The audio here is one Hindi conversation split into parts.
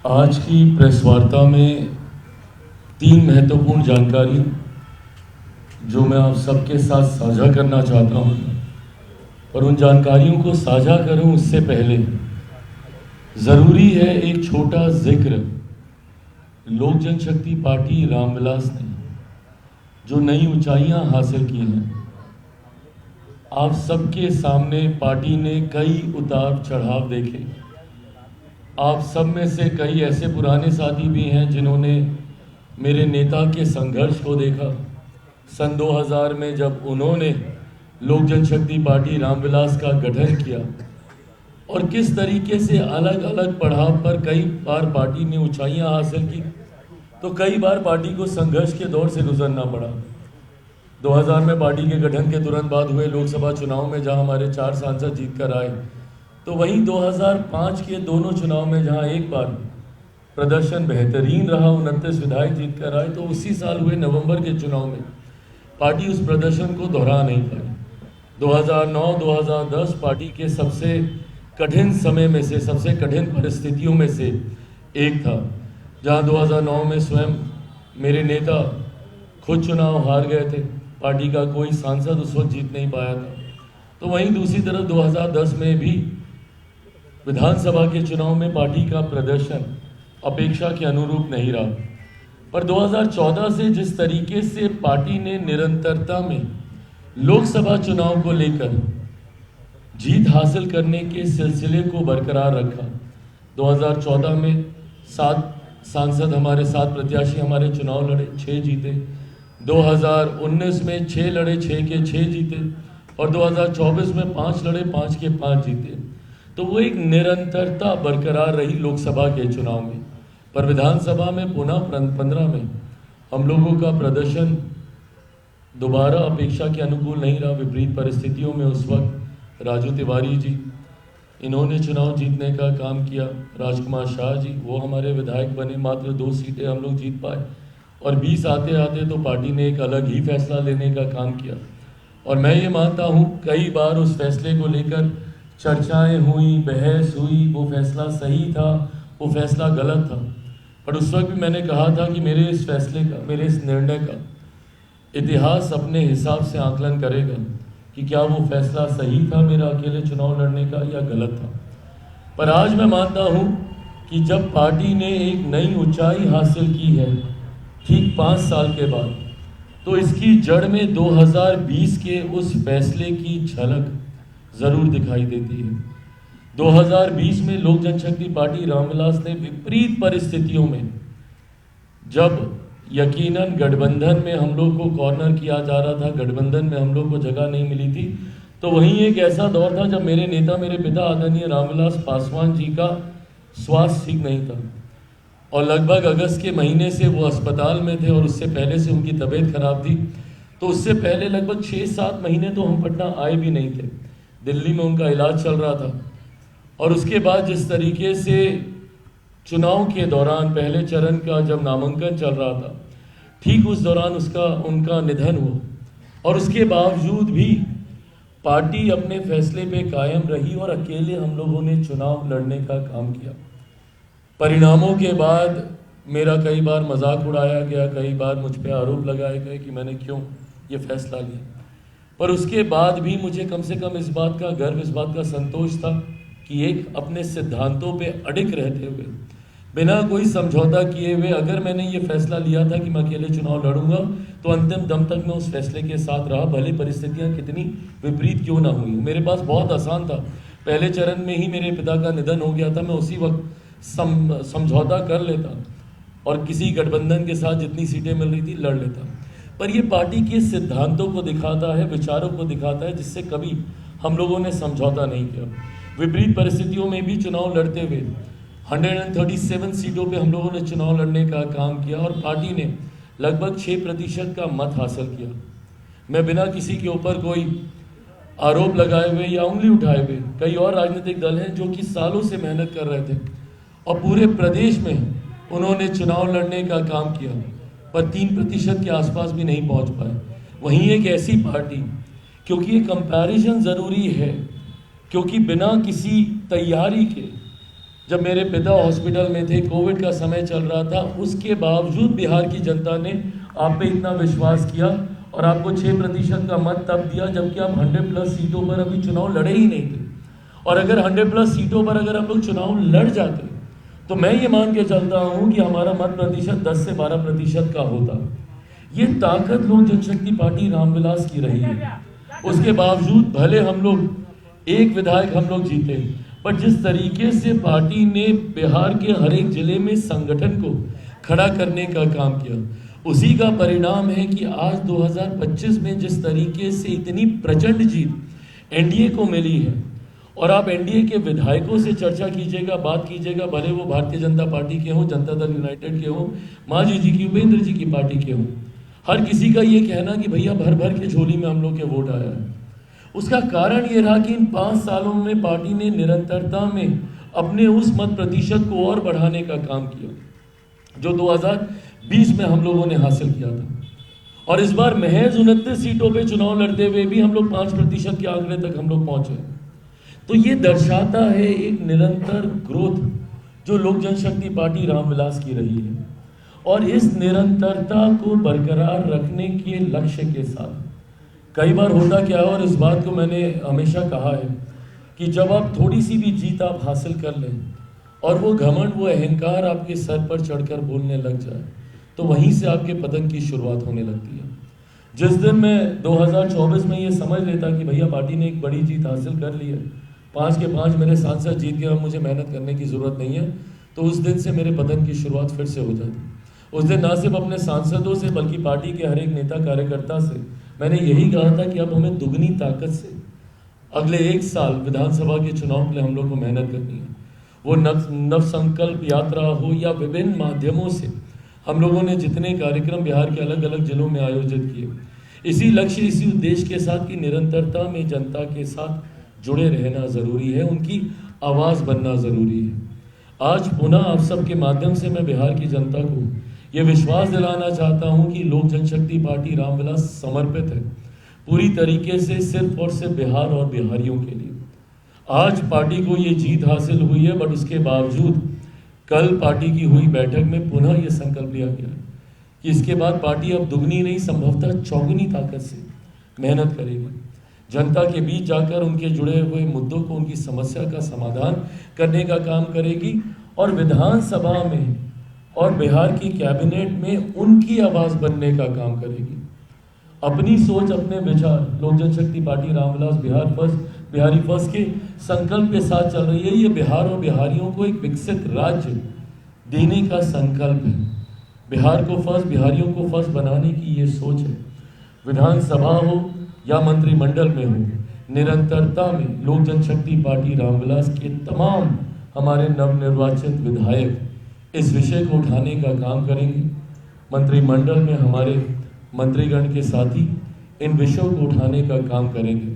आज की प्रेस वार्ता में तीन महत्वपूर्ण जानकारी जो मैं आप सबके साथ साझा करना चाहता हूं, और उन जानकारियों को साझा करूं उससे पहले ज़रूरी है एक छोटा जिक्र लोक जनशक्ति पार्टी रामविलास ने जो नई ऊंचाइयां हासिल की हैं। आप सबके सामने पार्टी ने कई उतार चढ़ाव देखे। आप सब में से कई ऐसे पुराने साथी भी हैं जिन्होंने मेरे नेता के संघर्ष को देखा। सन 2000 में जब उन्होंने लोक जनशक्ति पार्टी रामविलास का गठन किया और किस तरीके से अलग अलग पड़ाव पर कई बार पार्टी ने ऊंचाइयां हासिल की, तो कई बार पार्टी को संघर्ष के दौर से गुजरना पड़ा। 2000 में पार्टी के गठन के तुरंत बाद हुए लोकसभा चुनाव में जहां हमारे 4 सांसद जीत कर आए, तो वहीं 2005 के दोनों चुनाव में जहां एक बार प्रदर्शन बेहतरीन रहा, 29 विधायक जीत कर आए, तो उसी साल हुए नवंबर के चुनाव में पार्टी उस प्रदर्शन को दोहरा नहीं पाई। 2009-2010 पार्टी के सबसे कठिन समय में से, सबसे कठिन परिस्थितियों में से एक था, जहां 2009 में स्वयं मेरे नेता खुद चुनाव हार गए थे। पार्टी का कोई सांसद उस वक्त जीत नहीं पाया था। तो वहीं दूसरी तरफ 2010 में भी विधानसभा के चुनाव में पार्टी का प्रदर्शन अपेक्षा के अनुरूप नहीं रहा। पर 2014 से जिस तरीके से पार्टी ने निरंतरता में लोकसभा चुनाव को लेकर जीत हासिल करने के सिलसिले को बरकरार रखा। 2014 में 7 सांसद हमारे, 7 प्रत्याशी हमारे चुनाव लड़े, 6 जीते। 2019 में 6 लड़े, 6 के 6 जीते, और 2024 में 5 लड़े, 5 के 5 जीते। तो वो एक निरंतरता बरकरार रही लोकसभा के चुनाव में। पर विधानसभा में पुनः 15 में हम लोगों का प्रदर्शन दोबारा अपेक्षा के अनुकूल नहीं रहा। विपरीत परिस्थितियों में उस वक्त राजू तिवारी जी, इन्होंने चुनाव जीतने का काम किया। राजकुमार शाह जी, वो हमारे विधायक बने, मात्र 2 सीटें हम लोग जीत पाए, और 20 आते आते तो पार्टी ने एक अलग ही फैसला लेने का काम किया। और मैं ये मानता हूँ कई बार उस फैसले को लेकर चर्चाएं हुई, बहस हुई, वो फैसला सही था, वो फैसला गलत था। पर उस वक्त भी मैंने कहा था कि मेरे इस फैसले का, मेरे इस निर्णय का इतिहास अपने हिसाब से आकलन करेगा कि क्या वो फैसला सही था मेरा अकेले चुनाव लड़ने का या गलत था। पर आज मैं मानता हूँ कि जब पार्टी ने एक नई ऊंचाई हासिल की है ठीक 5 साल के बाद, तो इसकी जड़ में 2020 के उस फैसले की झलक ज़रूर दिखाई देती है। 2020 में लोक जनशक्ति पार्टी रामविलास ने विपरीत परिस्थितियों में, जब यकीनन गठबंधन में हम लोग को कॉर्नर किया जा रहा था, गठबंधन में हम लोग को जगह नहीं मिली थी, तो वहीं एक ऐसा दौर था जब मेरे नेता, मेरे पिता आदरणीय रामविलास पासवान जी का स्वास्थ्य ठीक नहीं था, और लगभग अगस्त के महीने से वो अस्पताल में थे, और उससे पहले से उनकी तबीयत खराब थी। तो उससे पहले लगभग 6-7 महीने तो हम पटना आए भी नहीं थे, दिल्ली में उनका इलाज चल रहा था। और उसके बाद जिस तरीके से चुनाव के दौरान पहले चरण का जब नामांकन चल रहा था, ठीक उस दौरान उनका निधन हुआ, और उसके बावजूद भी पार्टी अपने फैसले पे कायम रही और अकेले हम लोगों ने चुनाव लड़ने का काम किया। परिणामों के बाद मेरा कई बार मजाक उड़ाया गया, कई बार मुझ पे आरोप लगाए गए कि मैंने क्यों ये फैसला लिया। पर उसके बाद भी मुझे कम से कम इस बात का गर्व, इस बात का संतोष था कि एक अपने सिद्धांतों पे अडिग रहते हुए, बिना कोई समझौता किए हुए, अगर मैंने ये फैसला लिया था कि मैं अकेले चुनाव लड़ूंगा, तो अंतिम दम तक मैं उस फैसले के साथ रहा, भले परिस्थितियां कितनी विपरीत क्यों ना हुई। मेरे पास बहुत आसान था, पहले चरण में ही मेरे पिता का निधन हो गया था, मैं उसी वक्त समझौता कर लेता और किसी गठबंधन के साथ जितनी सीटें मिल रही थी लड़ लेता। पर ये पार्टी के सिद्धांतों को दिखाता है, विचारों को दिखाता है, जिससे कभी हम लोगों ने समझौता नहीं किया। विपरीत परिस्थितियों में भी चुनाव लड़ते हुए 137 सीटों पे हम लोगों ने चुनाव लड़ने का काम किया, और पार्टी ने लगभग 6% का मत हासिल किया। मैं बिना किसी के ऊपर कोई आरोप लगाए हुए या उंगली उठाए हुए, कई और राजनीतिक दल हैं जो कि सालों से मेहनत कर रहे थे और पूरे प्रदेश में उन्होंने चुनाव लड़ने का काम किया, पर 3% के आसपास भी नहीं पहुंच पाए। वहीं एक ऐसी पार्टी, क्योंकि ये कंपैरिजन ज़रूरी है, क्योंकि बिना किसी तैयारी के जब मेरे पिता हॉस्पिटल में थे, कोविड का समय चल रहा था, उसके बावजूद बिहार की जनता ने आप पे इतना विश्वास किया और आपको 6% का मत तब दिया जबकि आप 100+ सीटों पर अभी चुनाव लड़े ही नहीं थे। और अगर 100+ सीटों पर अगर हम लोग चुनाव लड़ जाते तो मैं ये मान के चलता हूँ कि हमारा मत प्रतिशत 10 से 12% का होता। ये ताकत लोक जनशक्ति पार्टी रामविलास की रही है। उसके बावजूद भले हम लोग एक विधायक हम लोग जीते, पर जिस तरीके से पार्टी ने बिहार के हर एक जिले में संगठन को खड़ा करने का काम किया, उसी का परिणाम है कि आज 2025 में जिस तरीके से इतनी प्रचंड जीत एनडीए को मिली है। और आप एनडीए के विधायकों से चर्चा कीजिएगा, बात कीजिएगा, भले वो भारतीय जनता पार्टी के हों, जनता दल यूनाइटेड के हों, मांझी जी की, उपेंद्र जी की पार्टी के हों, हर किसी का ये कहना कि भैया भर भर के झोली में हम लोग के वोट आया है। उसका कारण ये रहा कि इन 5 सालों में पार्टी ने निरंतरता में अपने उस मत प्रतिशत को और बढ़ाने का काम किया जो 2020 में हम लोगों ने हासिल किया था। और इस बार महज 29 सीटों पे चुनाव लड़ते हुए भी हम लोग 5% के आंकड़े तक हम लोग पहुंचे। तो ये दर्शाता है एक निरंतर ग्रोथ जो लोक जनशक्ति पार्टी रामविलास की रही है। और इस निरंतरता को बरकरार रखने के लक्ष्य के साथ कई बार होता क्या है, और इस बात को मैंने हमेशा कहा है कि जब आप थोड़ी सी भी जीत आप हासिल कर लें और वो घमंड, वो अहंकार आपके सर पर चढ़कर बोलने लग जाए, तो वहीं से आपके पतन की शुरुआत होने लगती है। जिस दिन मैं 2024 में ये समझ लेता कि भैया पार्टी ने एक बड़ी जीत हासिल कर ली है, 5 के 5 मेरे सांसद जीत गए, मुझे मेहनत करने की ज़रूरत नहीं है, तो उस दिन से मेरे पतन की शुरुआत फिर से हो जाती। उस दिन ना सिर्फ अपने सांसदों से बल्कि पार्टी के हर एक नेता कार्यकर्ता से मैंने यही कहा था कि अब हमें दुगनी ताकत से अगले 1 साल विधानसभा के चुनाव के लिए हम लोग को मेहनत करनी है। वो नव संकल्प यात्रा हो या विभिन्न माध्यमों से हम लोगों ने जितने कार्यक्रम बिहार के अलग अलग जिलों में आयोजित किए, इसी लक्ष्य, इसी उद्देश्य के साथ कि निरंतरता में जनता के साथ जुड़े रहना ज़रूरी है, उनकी आवाज़ बनना ज़रूरी है। आज पुनः आप सबके माध्यम से मैं बिहार की जनता को ये विश्वास दिलाना चाहता हूं कि लोक जनशक्ति पार्टी रामविलास समर्पित है पूरी तरीके से सिर्फ और सिर्फ बिहार और बिहारियों के लिए। आज पार्टी को ये जीत हासिल हुई है, बट उसके बावजूद कल पार्टी की हुई बैठक में पुनः ये संकल्प लिया गया कि इसके बाद पार्टी अब दुगनी नहीं, संभवतः चौगुनी ताकत से मेहनत करेगी, जनता के बीच जाकर उनके जुड़े हुए मुद्दों को, उनकी समस्या का समाधान करने का काम करेगी और विधानसभा में और बिहार की कैबिनेट में उनकी आवाज़ बनने का काम करेगी। अपनी सोच, अपने विचार Lok Janshakti party Ramvilas Bihar first, Bihari first के संकल्प के साथ चल रही है। ये बिहार और बिहारियों को एक विकसित राज्य देने का संकल्प है। बिहार को फर्स्ट, बिहारियों को फर्स्ट बनाने की ये सोच है। विधानसभा हो या मंत्रिमंडल में हो, निरंतरता में लोक जनशक्ति पार्टी रामविलास के तमाम हमारे नवनिर्वाचित विधायक इस विषय को उठाने का काम करेंगे। मंत्रिमंडल में हमारे मंत्रीगण के साथी इन विषयों को उठाने का काम करेंगे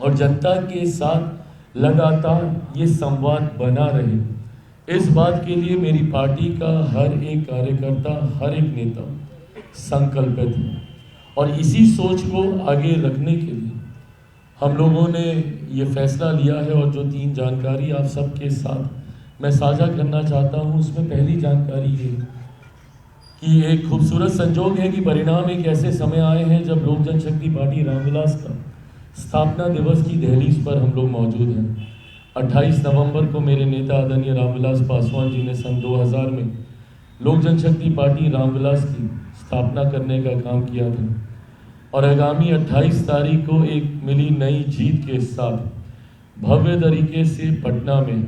और जनता के साथ लगातार ये संवाद बना रहे, इस बात के लिए मेरी पार्टी का हर एक कार्यकर्ता, हर एक नेता संकल्पित है। और इसी सोच को आगे रखने के लिए हम लोगों ने ये फैसला लिया है। और जो 3 जानकारी आप सबके साथ मैं साझा करना चाहता हूँ, उसमें पहली जानकारी ये कि एक खूबसूरत संजोग है कि परिणाम एक ऐसे समय आए हैं जब लोक जनशक्ति पार्टी रामविलास का स्थापना दिवस की दहलीज पर हम लोग मौजूद हैं। 28 नवंबर को मेरे नेता आदरणीय रामविलास पासवान जी ने सन 2000 में लोक जनशक्ति पार्टी रामविलास की स्थापना करने का काम किया था और आगामी 28 तारीख को एक मिली नई जीत के साथ भव्य तरीके से पटना में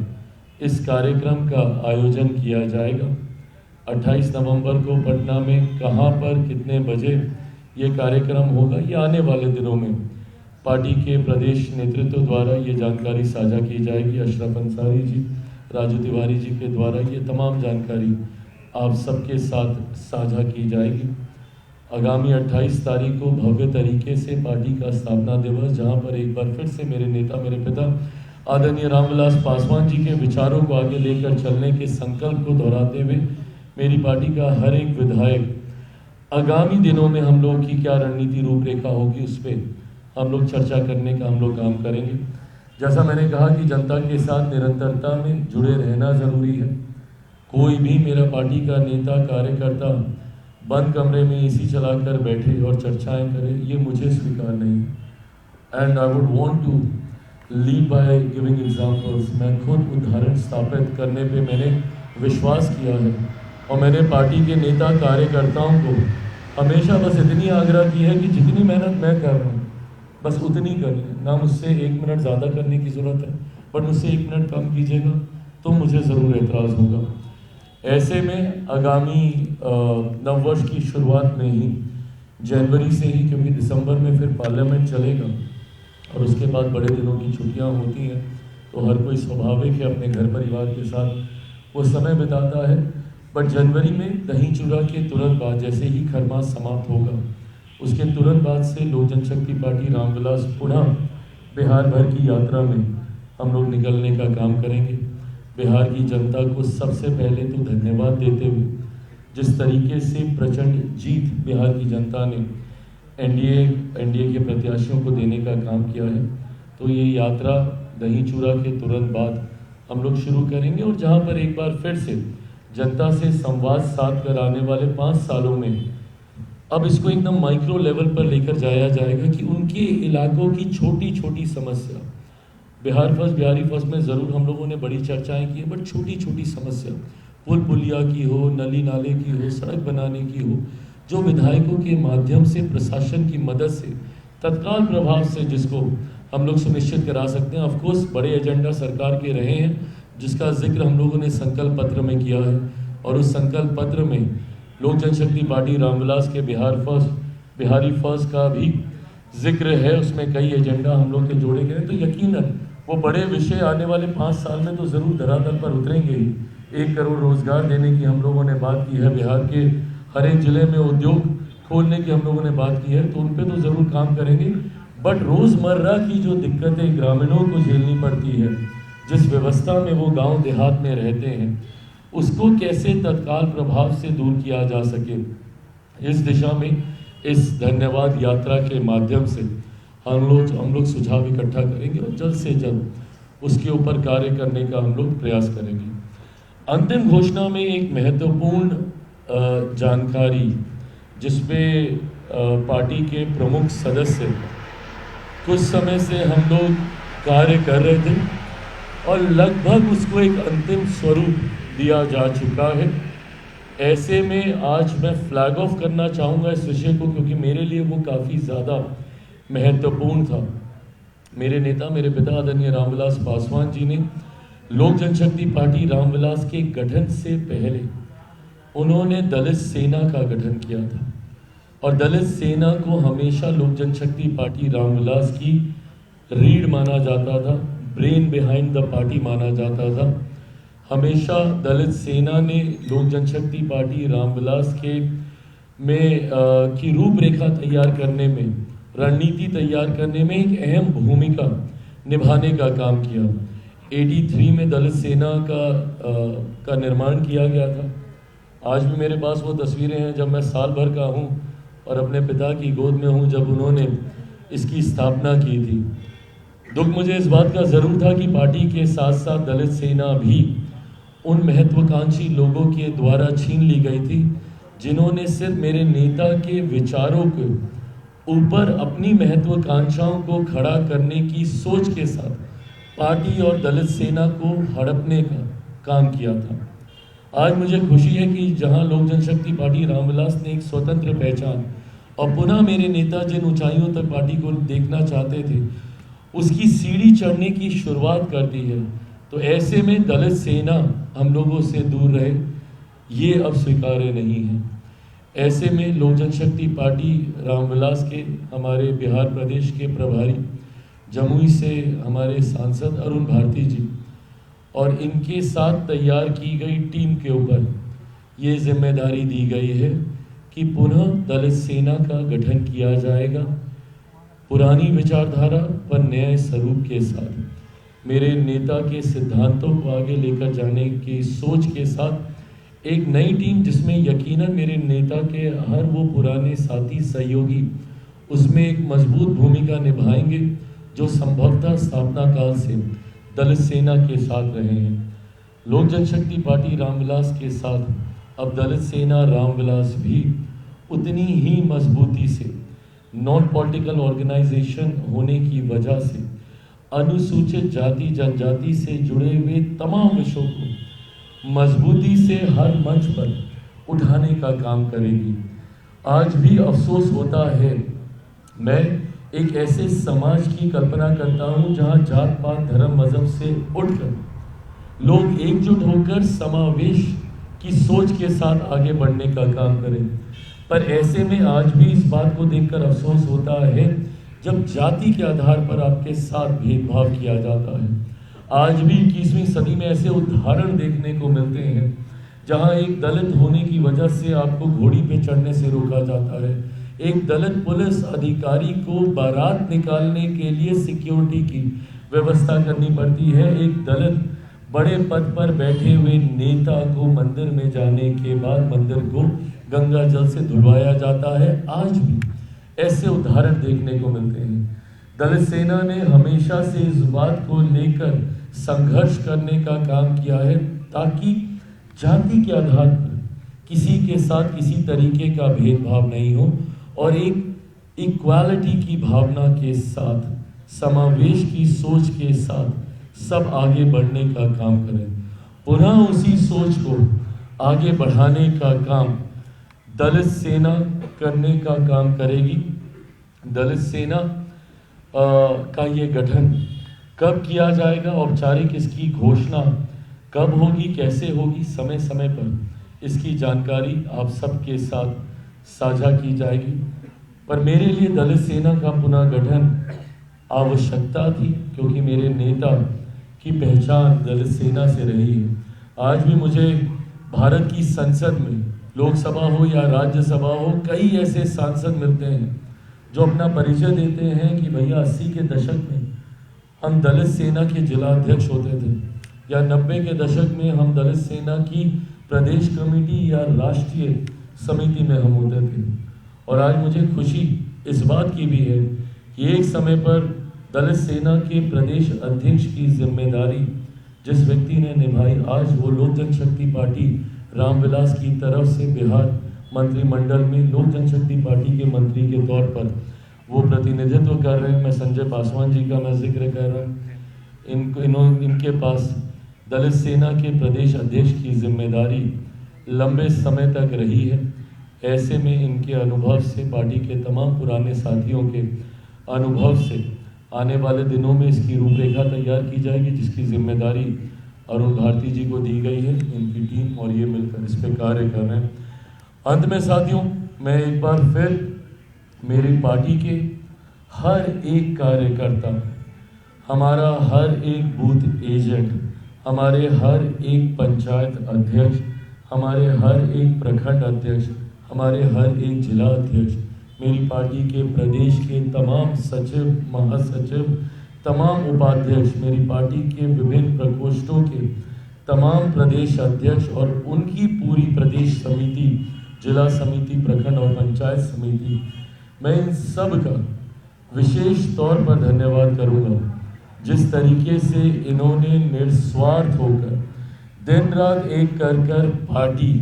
इस कार्यक्रम का आयोजन किया जाएगा। 28 नवंबर को पटना में कहां पर, कितने बजे ये कार्यक्रम होगा, ये आने वाले दिनों में पार्टी के प्रदेश नेतृत्व द्वारा ये जानकारी साझा की जाएगी। अशरफ अंसारी जी, राजू तिवारी जी के द्वारा ये तमाम जानकारी आप सबके साथ साझा की जाएगी। आगामी 28 तारीख को भव्य तरीके से पार्टी का स्थापना दिवस, जहां पर एक बार फिर से मेरे नेता, मेरे पिता आदरणीय रामविलास पासवान जी के विचारों को आगे लेकर चलने के संकल्प को दोहराते हुए मेरी पार्टी का हर एक विधायक आगामी दिनों में हम लोग की क्या रणनीति रूपरेखा होगी, उस पर हम लोग चर्चा करने का हम लोग काम करेंगे। जैसा मैंने कहा कि जनता के साथ निरंतरता में जुड़े रहना ज़रूरी है। कोई भी मेरा पार्टी का नेता कार्यकर्ता बंद कमरे में एसी चलाकर बैठे और चर्चाएं करे, ये मुझे स्वीकार नहीं है। And I would want to lead by giving examples. मैं खुद उदाहरण स्थापित करने पे मैंने विश्वास किया है और मैंने पार्टी के नेता कार्यकर्ताओं को हमेशा बस इतनी आग्रह की है कि जितनी मेहनत मैं कर रहा हूँ बस उतनी करिए, ना मुझसे 1 मिनट ज़्यादा करने की ज़रूरत है, बट मुझसे 1 मिनट कम कीजिएगा तो मुझे ज़रूर एतराज़ होगा। ऐसे में आगामी नववर्ष की शुरुआत में ही जनवरी से ही, क्योंकि दिसंबर में फिर पार्लियामेंट चलेगा और उसके बाद बड़े दिनों की छुट्टियां होती हैं, तो हर कोई स्वाभाविक है अपने घर परिवार के साथ वो समय बिताता है। बट जनवरी में दही चूड़ा के तुरंत बाद, जैसे ही खरमास समाप्त होगा उसके तुरंत बाद से लोक जनशक्ति पार्टी रामविलास पुनः बिहार भर की यात्रा में हम लोग निकलने का काम करेंगे। बिहार की जनता को सबसे पहले तो धन्यवाद देते हुए, जिस तरीके से प्रचंड जीत बिहार की जनता ने एनडीए के प्रत्याशियों को देने का काम किया है, तो ये यात्रा दही चूड़ा के तुरंत बाद हम लोग शुरू करेंगे। और जहाँ पर एक बार फिर से जनता से संवाद साध कर आने वाले 5 सालों में अब इसको एकदम माइक्रो लेवल पर लेकर जाया जाएगा कि उनके इलाकों की छोटी छोटी समस्या, बिहार फर्स्ट बिहारी फर्स्ट में ज़रूर हम लोगों ने बड़ी चर्चाएं की है, बट छोटी छोटी समस्या पुल पुलिया की हो, नली नाले की हो, सड़क बनाने की हो, जो विधायकों के माध्यम से प्रशासन की मदद से तत्काल प्रभाव से जिसको हम लोग सुनिश्चित करा सकते हैं। ऑफकोर्स बड़े एजेंडा सरकार के रहे हैं जिसका जिक्र हम लोगों ने संकल्प पत्र में किया है, और उस संकल्प पत्र में लोक जनशक्ति पार्टी रामविलास के बिहारी फर्स्ट का भी जिक्र है। उसमें कई एजेंडा हम लोग के जोड़े गए, तो यकीनन वो बड़े विषय आने वाले 5 साल में तो ज़रूर धरातल पर उतरेंगे ही। 1 करोड़ रोजगार देने की हम लोगों ने बात की है, बिहार के हर एक जिले में उद्योग खोलने की हम लोगों ने बात की है, तो उन पर तो ज़रूर काम करेंगे। बट रोज़मर्रा की जो दिक्कतें ग्रामीणों को झेलनी पड़ती है, जिस व्यवस्था में वो गांव देहात में रहते हैं, उसको कैसे तत्काल प्रभाव से दूर किया जा सके, इस दिशा में इस धन्यवाद यात्रा के माध्यम से हम लोग सुझाव इकट्ठा करेंगे और जल्द से जल्द उसके ऊपर कार्य करने का हम लोग प्रयास करेंगे। अंतिम घोषणा में एक महत्वपूर्ण जानकारी जिसपे पार्टी के प्रमुख सदस्य कुछ समय से हम लोग कार्य कर रहे थे और लगभग उसको एक अंतिम स्वरूप दिया जा चुका है। ऐसे में आज मैं फ्लैग ऑफ करना चाहूँगा इस विषय को, क्योंकि मेरे लिए वो काफ़ी ज़्यादा महत्वपूर्ण था। मेरे नेता, मेरे पिता आदरणीय रामविलास पासवान जी ने लोक जनशक्ति पार्टी रामविलास के गठन से पहले उन्होंने दलित सेना का गठन किया था, और दलित सेना को हमेशा लोक जनशक्ति पार्टी रामविलास की रीढ़ माना जाता था, ब्रेन बिहाइंड द पार्टी माना जाता था। हमेशा दलित सेना ने लोक जनशक्ति पार्टी रामविलास के की रूपरेखा तैयार करने में, रणनीति तैयार करने में एक अहम भूमिका निभाने का काम किया। 83 में दलित सेना का निर्माण किया गया था। आज भी मेरे पास वो तस्वीरें हैं जब मैं साल भर का हूँ और अपने पिता की गोद में हूँ जब उन्होंने इसकी स्थापना की थी। दुख मुझे इस बात का ज़रूर था कि पार्टी के साथ साथ दलित सेना भी उन महत्वाकांक्षी लोगों के द्वारा छीन ली गई थी जिन्होंने सिर्फ मेरे नेता के विचारों के ऊपर अपनी महत्वाकांक्षाओं को खड़ा करने की सोच के साथ पार्टी और दलित सेना को हड़पने का काम किया था। आज मुझे खुशी है कि जहां लोक जनशक्ति पार्टी रामविलास ने एक स्वतंत्र पहचान और पुनः मेरे नेता जिन ऊंचाइयों तक पार्टी को देखना चाहते थे उसकी सीढ़ी चढ़ने की शुरुआत कर दी है, तो ऐसे में दलित सेना हम लोगों से दूर रहे, ये अब स्वीकार्य नहीं है। ऐसे में लोक जनशक्ति पार्टी रामविलास के हमारे बिहार प्रदेश के प्रभारी जमुई से हमारे सांसद अरुण भारती जी और इनके साथ तैयार की गई टीम के ऊपर ये जिम्मेदारी दी गई है कि पुनः दलित सेना का गठन किया जाएगा, पुरानी विचारधारा पर नए स्वरूप के साथ, मेरे नेता के सिद्धांतों को आगे लेकर जाने की सोच के साथ एक नई टीम जिसमें यकीनन मेरे नेता के हर वो पुराने साथी सहयोगी उसमें एक मजबूत भूमिका निभाएंगे, जो संभवतः स्थापना काल से दलित सेना के साथ रहे हैं। लोक जनशक्ति पार्टी रामविलास के साथ अब दलित सेना रामविलास भी उतनी ही मजबूती से नॉन पॉलिटिकल ऑर्गेनाइजेशन होने की वजह से अनुसूचित जाति जनजाति से जुड़े हुए तमाम विषयों को मजबूती से हर मंच पर उठाने का काम करेगी। आज भी अफसोस होता है, मैं एक ऐसे समाज की कल्पना करता हूं जहां जात पात धर्म मजहब से उठकर लोग एकजुट होकर समावेश की सोच के साथ आगे बढ़ने का काम करें। पर ऐसे में आज भी इस बात को देखकर अफसोस होता है जब जाति के आधार पर आपके साथ भेदभाव किया जाता है। आज भी 21वीं सदी में ऐसे उदाहरण देखने को मिलते हैं जहां एक दलित होने की वजह से आपको घोड़ी पे चढ़ने से रोका जाता है। एक दलित पुलिस अधिकारी को बारात निकालने के लिए सिक्योरिटी की व्यवस्था करनी पड़ती है। एक दलित बड़े पद पर बैठे हुए नेता को मंदिर में जाने के बाद मंदिर को गंगा जल से धुलवाया जाता है। आज भी ऐसे उदाहरण देखने को मिलते हैं। दलित सेना ने हमेशा से इस बात को लेकर संघर्ष करने का काम किया है ताकि जाति के आधार पर किसी के साथ किसी तरीके का भेदभाव नहीं हो और एक इक्वालिटी की भावना के साथ, समावेश की सोच के साथ सब आगे बढ़ने का काम करें। पुनः उसी सोच को आगे बढ़ाने का काम दलित सेना करने का काम करेगी। दलित सेना का ये गठन कब किया जाएगा, औपचारिक इसकी घोषणा कब होगी, कैसे होगी, समय समय पर इसकी जानकारी आप सबके साथ साझा की जाएगी। पर मेरे लिए दलित सेना का पुनः गठन आवश्यकता थी क्योंकि मेरे नेता की पहचान दलित सेना से रही है। आज भी मुझे भारत की संसद में, लोकसभा हो या राज्यसभा हो, कई ऐसे सांसद मिलते हैं जो अपना परिचय देते हैं कि भैया 80 के दशक में हम दलित सेना के जिला अध्यक्ष होते थे या 90 के दशक में हम दलित सेना की प्रदेश कमेटी या राष्ट्रीय समिति में हम होते थे। और आज मुझे खुशी इस बात की भी है कि एक समय पर दलित सेना के प्रदेश अध्यक्ष की जिम्मेदारी जिस व्यक्ति ने निभाई, आज वो लोक जनशक्ति पार्टी रामविलास की तरफ से बिहार मंत्रिमंडल में लोक जनशक्ति पार्टी के मंत्री के तौर पर वो प्रतिनिधित्व कर रहे हैं। मैं संजय पासवान जी का मैं जिक्र कर रहा हूँ। इनके पास दलित सेना के प्रदेश अध्यक्ष की जिम्मेदारी लंबे समय तक रही है। ऐसे में इनके अनुभव से, पार्टी के तमाम पुराने साथियों के अनुभव से आने वाले दिनों में इसकी रूपरेखा तैयार की जाएगी जिसकी जिम्मेदारी अरुण भारती जी को दी गई है। इनकी टीम और ये मिलकर इस पर कार्य कर रहे हैं। अंत में साथियों, मैं एक बार फिर मेरी पार्टी के हर एक कार्यकर्ता, हमारा हर एक बूथ एजेंट, हमारे हर एक पंचायत अध्यक्ष, हमारे हर एक प्रखंड अध्यक्ष, हमारे हर एक जिला अध्यक्ष, मेरी पार्टी के प्रदेश के तमाम सचिव, महासचिव, तमाम उपाध्यक्ष, मेरी पार्टी के विभिन्न प्रकोष्ठों के तमाम प्रदेश अध्यक्ष और उनकी पूरी प्रदेश समिति, जिला समिति, प्रखंड और पंचायत समिति, मैं इन सब का विशेष तौर पर धन्यवाद करूंगा जिस तरीके से इन्होंने निस्वार्थ होकर दिन रात एक कर पार्टी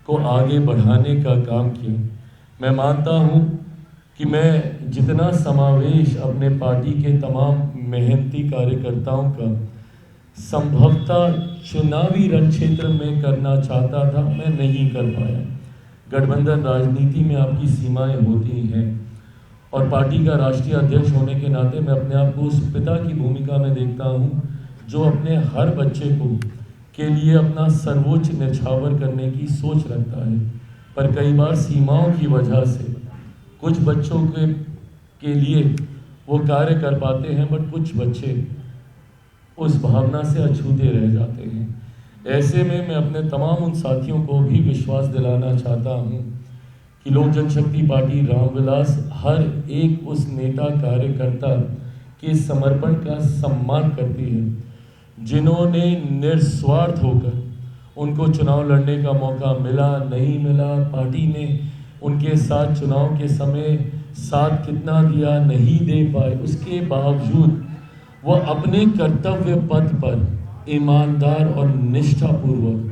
को आगे बढ़ाने का काम किया। मैं मानता हूं कि मैं जितना समावेश अपने पार्टी के तमाम मेहनती कार्यकर्ताओं का संभवतः चुनावी रण क्षेत्र में करना चाहता था, मैं नहीं कर पाया। गठबंधन राजनीति में आपकी सीमाएं होती हैं और पार्टी का राष्ट्रीय अध्यक्ष होने के नाते मैं अपने आप को उस पिता की भूमिका में देखता हूं जो अपने हर बच्चे को के लिए अपना सर्वोच्च न्यौछावर करने की सोच रखता है। पर कई बार सीमाओं की वजह से कुछ बच्चों के लिए वो कार्य कर पाते हैं, बट कुछ बच्चे उस भावना से अछूते रह जाते हैं। ऐसे में मैं अपने तमाम उन साथियों को भी विश्वास दिलाना चाहता हूं कि लोक जनशक्ति पार्टी रामविलास हर एक उस नेता कार्यकर्ता के समर्पण का सम्मान करती है जिन्होंने निस्वार्थ होकर, उनको चुनाव लड़ने का मौका मिला नहीं मिला, पार्टी ने उनके साथ चुनाव के समय साथ कितना दिया नहीं दे पाए, उसके बावजूद वो अपने कर्तव्य पथ पर ईमानदार और निष्ठापूर्वक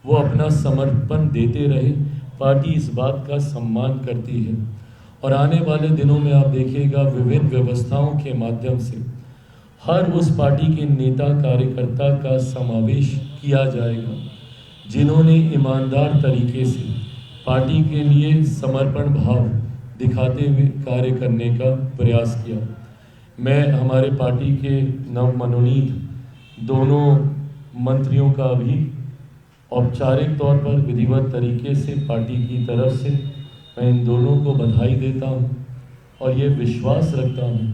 वो अपना समर्पण देते रहे। पार्टी इस बात का सम्मान करती है और आने वाले दिनों में आप देखिएगा विभिन्न व्यवस्थाओं के माध्यम से हर उस पार्टी के नेता कार्यकर्ता का समावेश किया जाएगा जिन्होंने ईमानदार तरीके से पार्टी के लिए समर्पण भाव दिखाते हुए कार्य करने का प्रयास किया। मैं हमारे पार्टी के नवमनोनीत दोनों मंत्रियों का भी औपचारिक तौर पर विधिवत तरीके से पार्टी की तरफ से मैं इन दोनों को बधाई देता हूं और ये विश्वास रखता हूं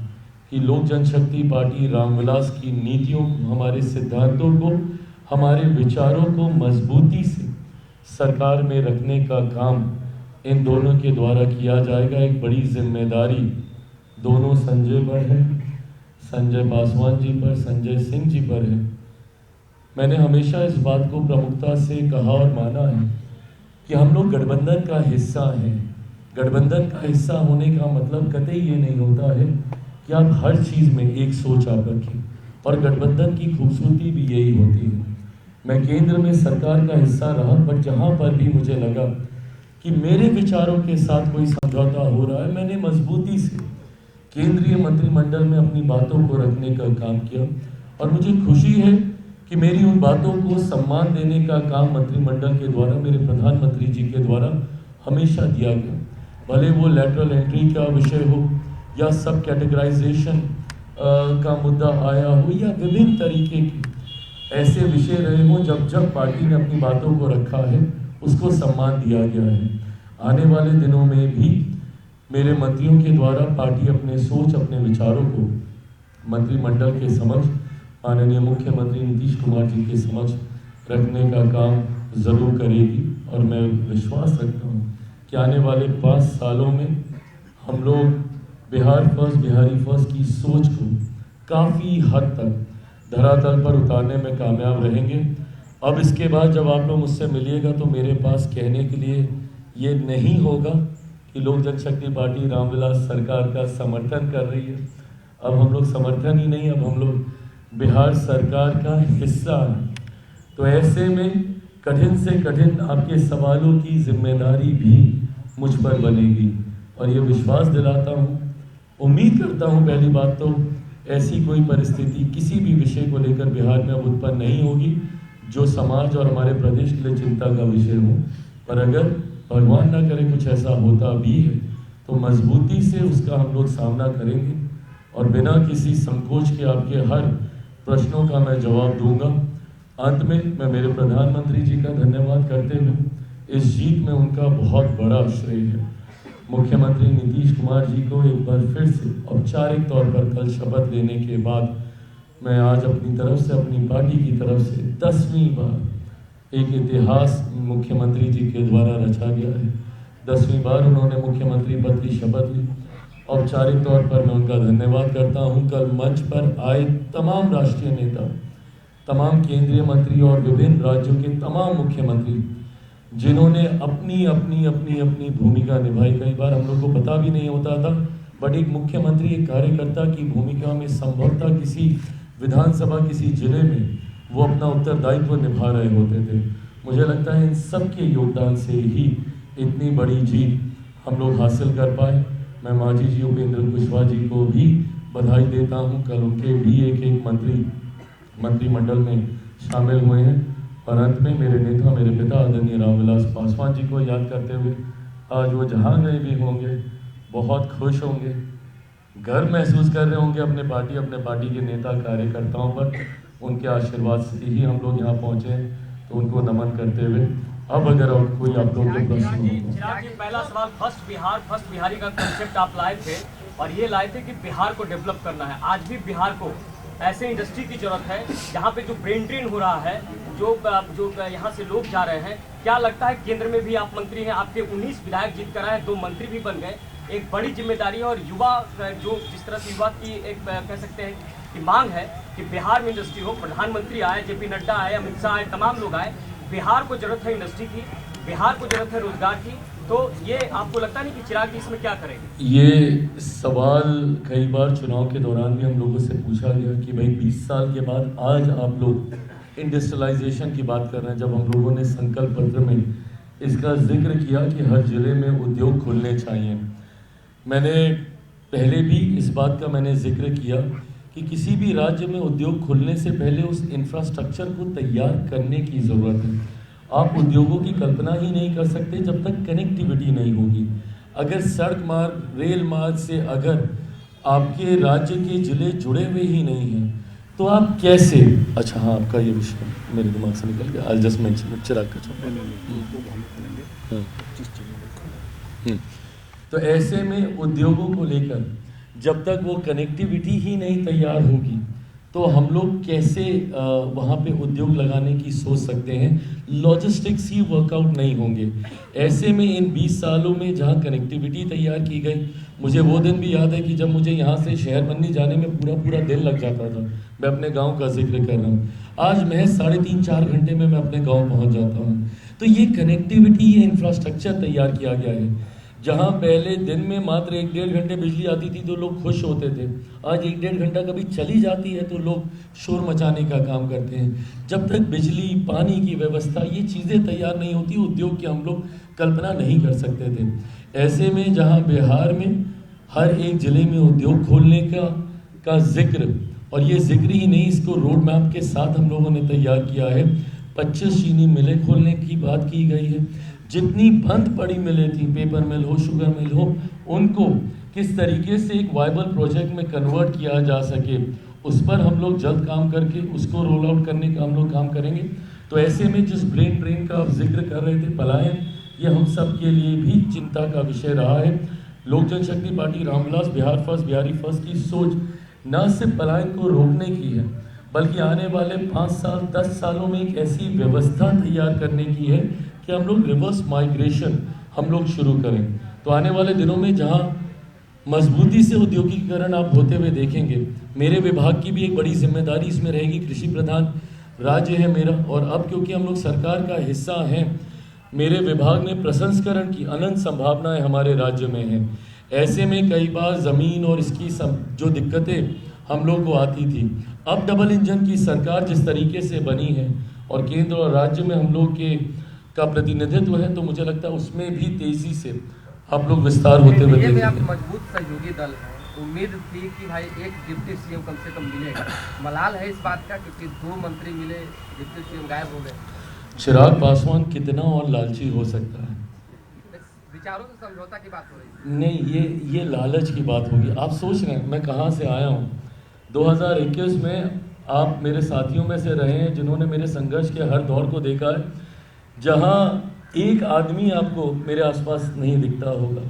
कि लोक जनशक्ति पार्टी रामविलास की नीतियों, हमारे सिद्धांतों को, हमारे विचारों को मजबूती से सरकार में रखने का काम इन दोनों के द्वारा किया जाएगा। एक बड़ी जिम्मेदारी दोनों संजय पर है, संजय पासवान जी पर, संजय सिंह जी पर है। मैंने हमेशा इस बात को प्रमुखता से कहा और माना है कि हम लोग गठबंधन का हिस्सा हैं। गठबंधन का हिस्सा होने का मतलब कतई ये नहीं होता है कि आप हर चीज़ में एक सोच आप रखें, और गठबंधन की खूबसूरती भी यही होती है। मैं केंद्र में सरकार का हिस्सा रहा, बट जहाँ पर भी मुझे लगा कि मेरे विचारों के साथ कोई समझौता हो रहा है, मैंने मजबूती से केंद्रीय मंत्रिमंडल में अपनी बातों को रखने का काम किया और मुझे खुशी है कि मेरी उन बातों को सम्मान देने का काम मंत्रिमंडल के द्वारा, मेरे प्रधानमंत्री जी के द्वारा हमेशा दिया गया। भले वो लेटरल एंट्री का विषय हो या सब कैटेगराइजेशन का मुद्दा आया हो या विभिन्न तरीके के ऐसे विषय रहे हो, जब जब पार्टी ने अपनी बातों को रखा है उसको सम्मान दिया गया है। आने वाले दिनों में भी मेरे मंत्रियों के द्वारा पार्टी अपने सोच, अपने विचारों को मंत्रिमंडल के समक्ष, माननीय मुख्यमंत्री नीतीश कुमार जी के समक्ष रखने का काम ज़रूर करेगी। और मैं विश्वास रखता हूँ कि आने वाले 5 सालों में हम लोग बिहार फर्स्ट, बिहारी फर्स्ट की सोच को काफ़ी हद तक धरातल पर उतारने में कामयाब रहेंगे। अब इसके बाद जब आप लोग मुझसे मिलिएगा तो मेरे पास कहने के लिए ये नहीं होगा कि लोक जनशक्ति पार्टी रामविलास सरकार का समर्थन कर रही है। अब हम लोग समर्थन ही नहीं, अब हम लोग बिहार सरकार का हिस्सा है। तो ऐसे में कठिन से कठिन आपके सवालों की जिम्मेदारी भी मुझ पर बनेगी और ये विश्वास दिलाता हूँ, उम्मीद करता हूँ पहली बात तो ऐसी कोई परिस्थिति किसी भी विषय को लेकर बिहार में अब उत्पन्न नहीं होगी जो समाज और हमारे प्रदेश के लिए चिंता का विषय हो। पर अगर भगवान ना करे कुछ ऐसा होता भी है तो मजबूती से उसका हम लोग सामना करेंगे और बिना किसी संकोच के आपके हर प्रश्नों का मैं जवाब दूंगा। अंत में मैं मेरे प्रधानमंत्री जी का धन्यवाद करते हुए इस जीत में उनका बहुत बड़ा श्रेय है। मुख्यमंत्री नीतीश कुमार जी को एक बार फिर से औपचारिक तौर पर कल शपथ लेने के बाद मैं आज अपनी तरफ से, अपनी पार्टी की तरफ से 10वीं बार एक इतिहास मुख्यमंत्री जी के द्वारा रचा गया है। 10वीं बार उन्होंने मुख्यमंत्री पद की शपथ ली। औपचारिक तौर पर मैं उनका धन्यवाद करता हूं। कल मंच पर आए तमाम राष्ट्रीय नेता, तमाम केंद्रीय मंत्री और विभिन्न राज्यों के तमाम मुख्यमंत्री जिन्होंने अपनी अपनी अपनी अपनी भूमिका निभाई। कई बार हम लोग को पता भी नहीं होता था, बट एक मुख्यमंत्री, एक कार्यकर्ता की भूमिका में संभवतः किसी विधानसभा, किसी जिले में वो अपना उत्तरदायित्व निभा रहे होते थे। मुझे लगता है इन सब के योगदान से ही इतनी बड़ी जीत हम लोग हासिल कर पाए। मैं मांझी जी उपेंद्र कुशवाहा जी को भी बधाई देता हूं। कल उनके भी एक मंत्रिमंडल में शामिल हुए हैं। और अंत में मेरे नेता, मेरे पिता आदरणीय रामविलास पासवान जी को याद करते हुए आज वो जहाँ गए भी होंगे बहुत खुश होंगे, गर्व महसूस कर रहे होंगे अपने पार्टी के नेता कार्यकर्ताओं पर। उनके आशीर्वाद से ही हम लोग यहाँ पहुँचे हैं, तो उनको नमन करते हुए अब अगर कोई आप लोग के प्रश्न हो। चिराग जी, पहला सवाल, फर्स्ट बिहारी का कंसेप्ट आप लाए थे और ये लाए थे कि बिहार को डेवलप करना है। आज भी बिहार को ऐसे इंडस्ट्री की जरूरत है जहाँ पे जो ब्रेन ड्रेन हो रहा है, जो यहाँ से लोग जा रहे हैं। क्या लगता है केंद्र में भी आप मंत्री हैं, आपके 19 विधायक जीत कर आए, 2 मंत्री भी बन गए, एक बड़ी जिम्मेदारी है। और युवा जो जिस तरह से युवा की एक कह सकते हैं कि मांग है कि बिहार में इंडस्ट्री हो। प्रधानमंत्री आए, JP नड्डा आए, अमित शाह आए, तमाम लोग आए। बिहार को जरूरत है इंडस्ट्री की, बिहार को जरूरत है रोजगार की, तो ये आपको लगता नहीं कि चिराग जी इसमें क्या करेंगे? ये सवाल कई बार चुनाव के दौरान भी हम लोगों से पूछा गया कि भाई 20 साल के बाद आज आप लोग इंडस्ट्रियलाइजेशन की बात कर रहे हैं, जब हम लोगों ने संकल्प पत्र में इसका जिक्र किया कि हर जिले में उद्योग खुलने चाहिए। मैंने पहले भी इस बात का मैंने जिक्र किया कि किसी भी राज्य में उद्योग खुलने से पहले उस इंफ्रास्ट्रक्चर को तैयार करने की ज़रूरत है। आप उद्योगों की कल्पना ही नहीं कर सकते जब तक कनेक्टिविटी नहीं होगी। अगर सड़क मार्ग, रेल मार्ग से अगर आपके राज्य के जिले जुड़े हुए ही नहीं हैं तो आप कैसे, अच्छा हाँ आपका ये विषय मेरे दिमाग से निकल गया, आई जस्ट मेंशन चिराग का तो ऐसे में उद्योगों को लेकर जब तक वो कनेक्टिविटी ही नहीं तैयार होगी तो हम लोग कैसे वहाँ पे उद्योग लगाने की सोच सकते हैं। लॉजिस्टिक्स ही वर्कआउट नहीं होंगे। ऐसे में इन 20 सालों में जहाँ कनेक्टिविटी तैयार की गई, मुझे वो दिन भी याद है कि जब मुझे यहाँ से शहर बन्नी जाने में पूरा दिन लग जाता था। मैं अपने गांव का जिक्र कर रहा हूँ, आज महज 3.5-4 घंटे में मैं अपने गाँव पहुँच जाता हूँ। तो ये कनेक्टिविटी, ये इंफ्रास्ट्रक्चर तैयार किया गया है। जहाँ पहले दिन में मात्र 1-1.5 घंटे बिजली आती थी तो लोग खुश होते थे, आज 1-1.5 घंटा कभी चली जाती है तो लोग शोर मचाने का काम करते हैं। जब तक बिजली, पानी की व्यवस्था, ये चीज़ें तैयार नहीं होती, उद्योग की हम लोग कल्पना नहीं कर सकते थे। ऐसे में जहाँ बिहार में हर एक ज़िले में उद्योग खोलने का जिक्र, और ये जिक्र ही नहीं, इसको रोड मैप के साथ हम लोगों ने तैयार किया है। 25 चीनी मिलें खोलने की बात की गई है। जितनी बंद पड़ी मिलें थी, पेपर मिल हो, शुगर मिल हो, उनको किस तरीके से एक वायबल प्रोजेक्ट में कन्वर्ट किया जा सके, उस पर हम लोग जल्द काम करके उसको रोल आउट करने का हम लोग काम करेंगे। तो ऐसे में जिस ब्रेन ड्रेन का आप जिक्र कर रहे थे, पलायन, ये हम सब के लिए भी चिंता का विषय रहा है। Lok Janshakti party Ramvilas Bihar first, Bihari first की सोच न सिर्फ पलायन को रोकने की है, बल्कि आने वाले 5 साल 10 सालों में एक ऐसी व्यवस्था तैयार करने की है कि हम लोग रिवर्स माइग्रेशन हम लोग शुरू करें। तो आने वाले दिनों में जहां मजबूती से औद्योगिकीकरण आप होते हुए देखेंगे, मेरे विभाग की भी एक बड़ी जिम्मेदारी इसमें रहेगी। कृषि प्रधान राज्य है मेरा, और अब क्योंकि हम लोग सरकार का हिस्सा हैं, मेरे विभाग में प्रसंस्करण की अनंत संभावनाएं हमारे राज्य में हैं। ऐसे में कई बार ज़मीन और इसकी जो दिक्कतें हम लोग को आती थी, अब डबल इंजन की सरकार जिस तरीके से बनी है और केंद्र और राज्य में हम लोग का प्रतिनिधित्व है, तो मुझे लगता है उसमें भी तेजी से आप लोग विस्तार होते हुए देखेंगे। आप मजबूत सहयोगी दल है, उम्मीद थी कि भाई एक डिप्टी सीएम कम से कम मिलेगा। मलाल है इस बात का क्योंकि 2 मंत्री मिले, डिप्टी सीएम गायब हो गए। चिराग पासवान कितना और लालची हो सकता है? विचारों से समझौता की बात हो रही है। नहीं, ये लालच की बात होगी। आप सोच रहे हैं मैं कहाँ से आया हूँ। 2021 में आप मेरे साथियों में से रहे हैं जिन्होंने मेरे संघर्ष के हर दौर को देखा है, जहाँ एक आदमी आपको मेरे आसपास नहीं दिखता होगा।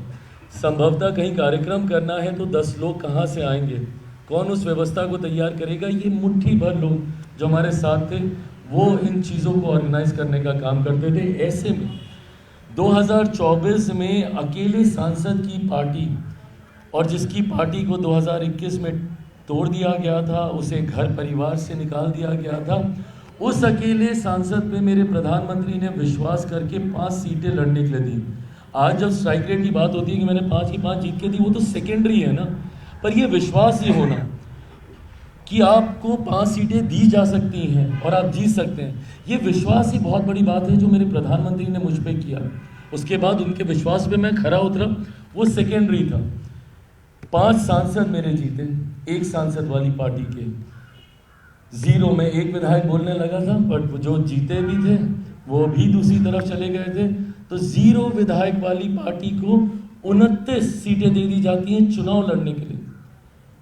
संभवतः कहीं कार्यक्रम करना है तो 10 लोग कहाँ से आएंगे, कौन उस व्यवस्था को तैयार करेगा? ये मुट्ठी भर लोग जो हमारे साथ थे वो इन चीज़ों को ऑर्गेनाइज करने का काम करते थे। ऐसे में 2024 में अकेले सांसद की पार्टी, और जिसकी पार्टी को 2021 में तोड़ दिया गया था, उसे घर परिवार से निकाल दिया गया था, उस अकेले सांसद पे मेरे प्रधानमंत्री ने विश्वास करके 5 सीटें लड़ने के लिए दी। आज जब स्ट्राइक रेट की बात होती है कि मैंने 5 की 5 जीत के दी, वो तो सेकेंडरी है ना, पर ये विश्वास ही होना कि आपको 5 सीटें दी जा सकती हैं और आप जीत सकते हैं, ये विश्वास ही बहुत बड़ी बात है जो मेरे प्रधानमंत्री ने मुझ पर किया। उसके बाद उनके विश्वास पे मैं खरा उतरा, वो सेकेंडरी था। 5 सांसद मेरे जीते, 1 सांसद वाली पार्टी के 0 में 1 विधायक बोलने लगा था, बट जो जीते भी थे वो भी दूसरी तरफ चले गए थे। तो 0 विधायक वाली पार्टी को 29 सीटें दे दी जाती हैं चुनाव लड़ने के लिए,